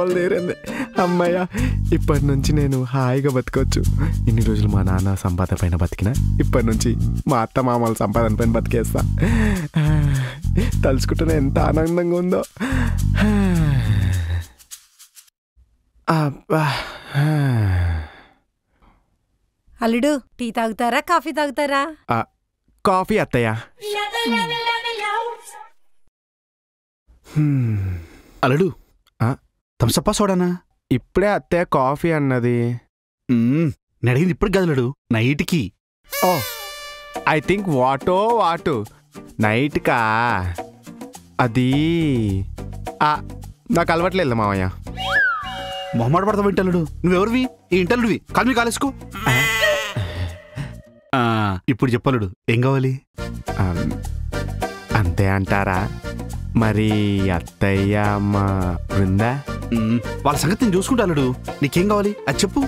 దోవలు తీరింది. అమ్మయ్య, ఇప్పటి నుంచి నేను హాయిగా బతకొచ్చు. ఇన్ని రోజులు మా నాన్న సంపాదన పైన బతికినా ఇప్పటి నుంచి మా అత్త మామల సంపాదన పైన బతికేస్తా. తలుచుకుంటూనే ఎంత ఆనందంగా ఉందో. అబ్బా. అల్లుడు, టీ తాగుతారా కాఫీ తాగుతారా? కాఫీ అత్తయ్య. అల్లుడు, థమ్సప్పా సోడానా? ఇప్పుడే అత్తయ్య కాఫీ అన్నది. నేను అడిగింది ఇప్పుడు కాదు అల్లుడు, నైట్కి. ఓ, ఐ థింక్ వాటు నైట్కా. అది నాకు అలవాట్లేదు మావయ్య. మొహమాట పడతావు ఏంటి అల్లుడు? నువ్వెవరివి? ఈ ఇంటల్లుడివి కాలు మీ కాలేసుకో. ఇప్పుడు చెప్పలుడు, ఏం కావాలి? అంతే అంటారా? మరి అత్తయ్య అమ్మ బృందా? వాళ్ళ సంగతి నేను చూసుకుంటా అల్లుడు. నీకేం కావాలి అది చెప్పు.